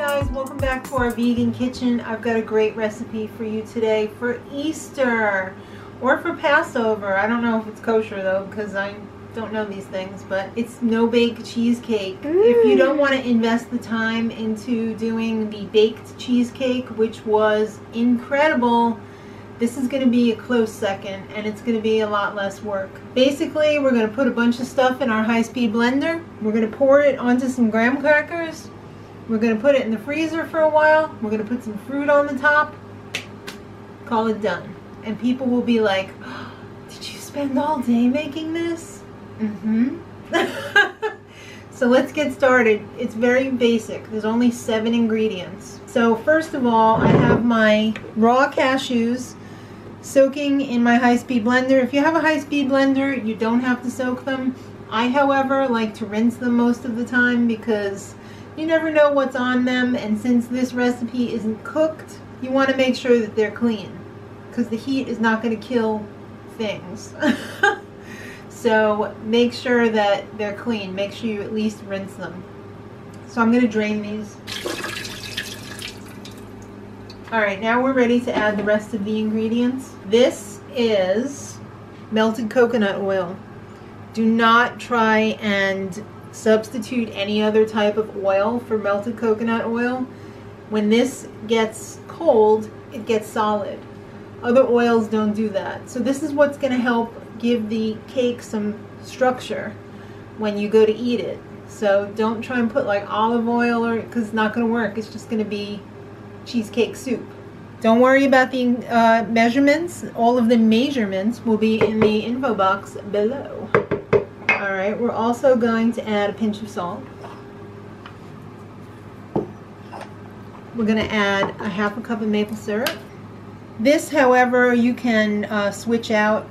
guys, welcome back to our vegan kitchen. I've got a great recipe for you today for Easter or for Passover. I don't know if it's kosher though because I don't know these things, but it's no bake cheesecake. If you don't want to invest the time into doing the baked cheesecake, which was incredible, this is going to be a close second, and it's going to be a lot less work. Basically, we're going to put a bunch of stuff in our high-speed blender. We're going to pour it onto some graham crackers. We're going to put it in the freezer for a while. We're going to put some fruit on the top. Call it done. And people will be like, oh, did you spend all day making this? Mm-hmm. So let's get started. It's very basic. There's only 7 ingredients. So first of all, I have my raw cashews soaking in my high-speed blender. If you have a high-speed blender, you don't have to soak them. I, however, like to rinse them most of the time because you never know what's on them, and since this recipe isn't cooked, you want to make sure that they're clean because the heat is not going to kill things. So make sure that they're clean. Make sure you at least rinse them. So I'm going to drain these. Alright, now we're ready to add the rest of the ingredients. This is melted coconut oil. Do not try and substitute any other type of oil for melted coconut oil. When this gets cold, it gets solid. Other oils don't do that. So this is what's going to help give the cake some structure when you go to eat it. So don't try and put like olive oil, or because it's not going to work. It's just going to be cheesecake soup. Don't worry about the measurements. All of the measurements will be in the info box below. Alright, we're also going to add a pinch of salt. We're going to add a half a cup of maple syrup. This, however, you can switch out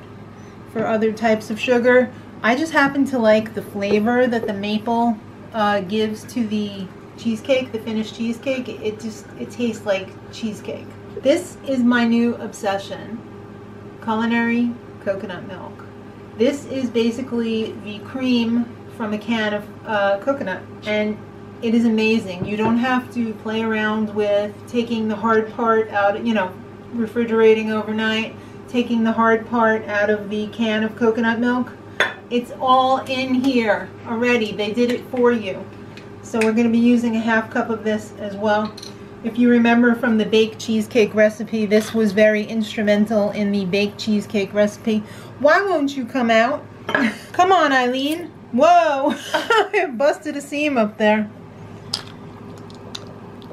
for other types of sugar. I just happen to like the flavor that the maple gives to the cheesecake, the finished cheesecake. It tastes like cheesecake. This is my new obsession, culinary coconut milk. This is basically the cream from a can of coconut, and it is amazing. You don't have to play around with taking the hard part out, refrigerating overnight, taking the hard part out of the can of coconut milk. It's all in here already. They did it for you. So we're going to be using a half cup of this as well. If you remember from the Bake Cheesecake recipe, this was very instrumental in the Bake Cheesecake recipe. Why won't you come out? Come on, Eileen. Whoa! I busted a seam up there.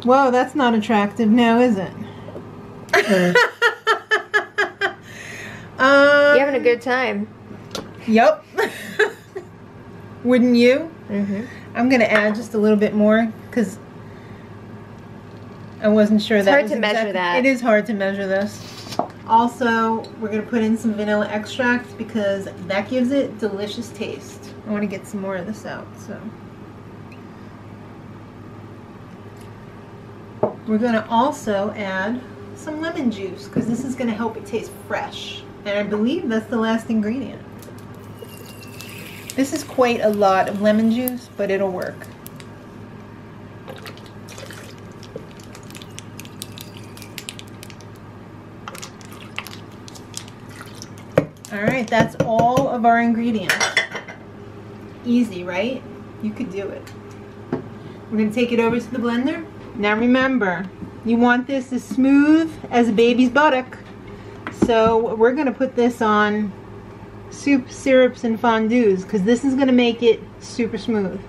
Whoa, that's not attractive now, is it? You're having a good time. Yep. Wouldn't you? Mm-hmm. I'm going to add just a little bit more because I wasn't sure that was hard to measure that. It is hard to measure this. Also, we're going to put in some vanilla extract because that gives it delicious taste. I want to get some more of this out, so. We're going to also add some lemon juice because this is going to help it taste fresh. And I believe that's the last ingredient. This is quite a lot of lemon juice, but it'll work. Alright, that's all of our ingredients. Easy, right? You could do it. We're going to take it over to the blender. Now remember, you want this as smooth as a baby's buttock. So we're going to put this on soups, syrups, and fondues because this is going to make it super smooth.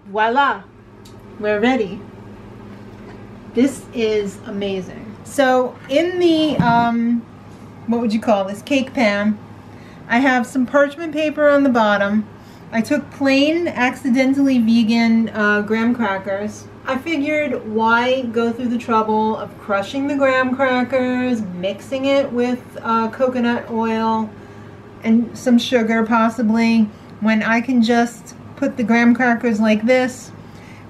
Voila! We're ready. This is amazing. So in the, what would you call this, cake pan, I have some parchment paper on the bottom. I took plain, accidentally vegan graham crackers. I figured why go through the trouble of crushing the graham crackers, mixing it with coconut oil and some sugar possibly, when I can just put the graham crackers like this.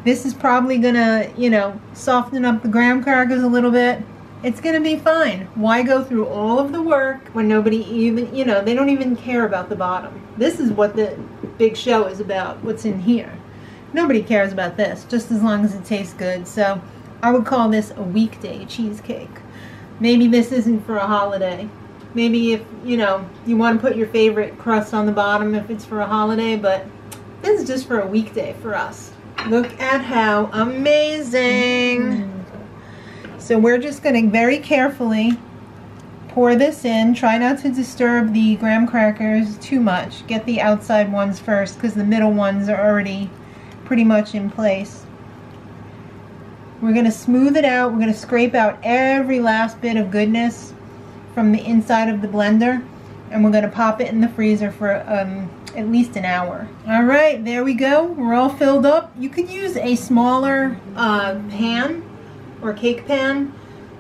This is probably gonna, soften up the graham crackers a little bit. It's gonna be fine. Why go through all of the work when nobody even, they don't even care about the bottom. This is what the big show is about, what's in here. Nobody cares about this, just as long as it tastes good. So I would call this a weekday cheesecake. Maybe this isn't for a holiday. Maybe if, you know, you want to put your favorite crust on the bottom if it's for a holiday, but this is just for a weekday for us. Look at how amazing. So we're just going to very carefully pour this in. Try not to disturb the graham crackers too much. Get the outside ones first because the middle ones are already pretty much in place. We're going to smooth it out. We're going to scrape out every last bit of goodness from the inside of the blender, and we're going to pop it in the freezer for at least an hour. Alright, there we go. We're all filled up. You could use a smaller pan or cake pan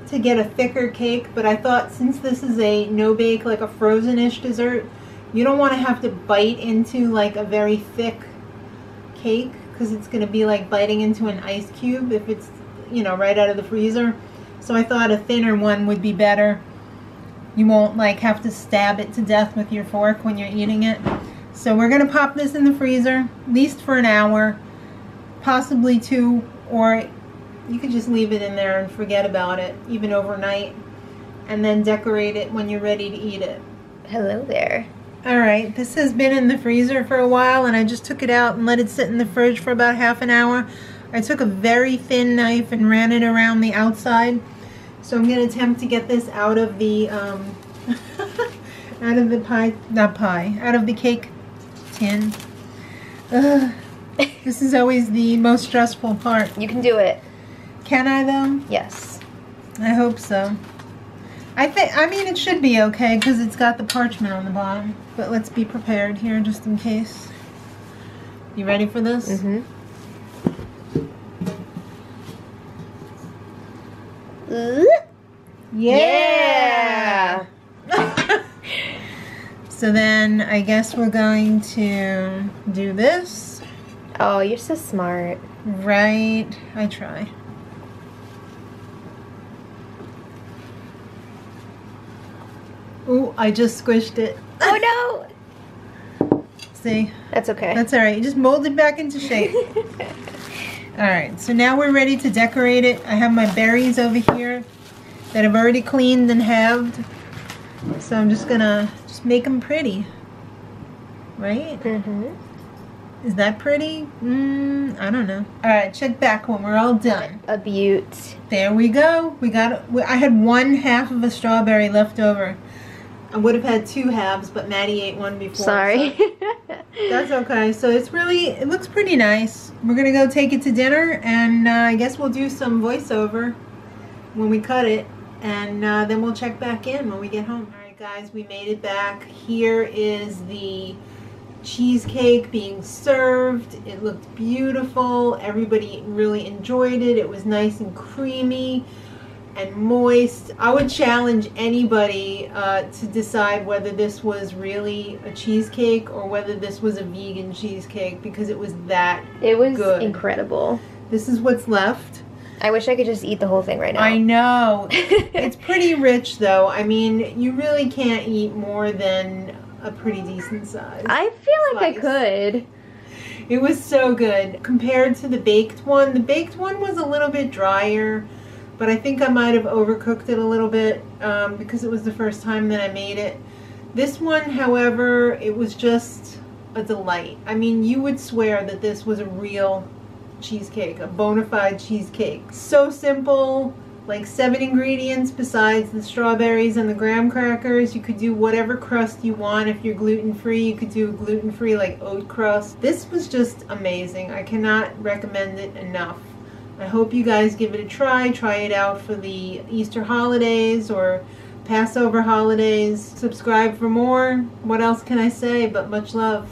to get a thicker cake, but I thought since this is a no-bake, like a frozen-ish dessert, you don't want to have to bite into like a very thick cake because it's going to be like biting into an ice cube if it's, you know, right out of the freezer. So I thought a thinner one would be better. You won't like have to stab it to death with your fork when you're eating it. So we're going to pop this in the freezer, at least for an hour, possibly 2, or you could just leave it in there and forget about it, even overnight, and then decorate it when you're ready to eat it. Hello there. Alright, this has been in the freezer for a while, and I just took it out and let it sit in the fridge for about half an hour. I took a very thin knife and ran it around the outside. So I'm going to attempt to get this out of the, out of the cake tin. Ugh. This is always the most stressful part. You can do it. Can I though? Yes. I hope so. I mean it should be okay because it's got the parchment on the bottom. But let's be prepared here just in case. You ready for this? Mm-hmm. Yeah! So then I guess we're going to do this. Oh, you're so smart. Right. I try. Ooh, I just squished it. Oh no! See? That's okay. That's alright. You just mold it back into shape. Alright, so now we're ready to decorate it. I have my berries over here that I've already cleaned and halved. So I'm just gonna make them pretty. Right? Mm-hmm. Is that pretty? I don't know. Alright, check back when we're all done. A beaut. There we go. I had 1/2 of a strawberry left over. I would have had 2 halves, but Maddie ate one before. Sorry. So that's okay. So it looks pretty nice. We're going to go take it to dinner, and I guess we'll do some voiceover when we cut it, and then we'll check back in when we get home. Alright guys, we made it back. Here is the cheesecake being served. It looked beautiful. Everybody really enjoyed it. It was nice and creamy and moist. I would challenge anybody to decide whether this was really a cheesecake or whether this was a vegan cheesecake because it was that good. It was incredible. This is what's left. I wish I could just eat the whole thing right now. I know. It's pretty rich though. I mean, you really can't eat more than a pretty decent size. I feel like I could. It was so good. Compared to the baked one was a little bit drier. But I think I might have overcooked it a little bit because it was the first time that I made it. This one, however, it was just a delight. I mean, you would swear that this was a real cheesecake, a bona fide cheesecake. So simple, like 7 ingredients besides the strawberries and the graham crackers. You could do whatever crust you want. If you're gluten-free, you could do gluten-free like oat crust. This was just amazing. I cannot recommend it enough. I hope you guys give it a try. Try it out for the Easter holidays or Passover holidays. Subscribe for more. What else can I say but much love.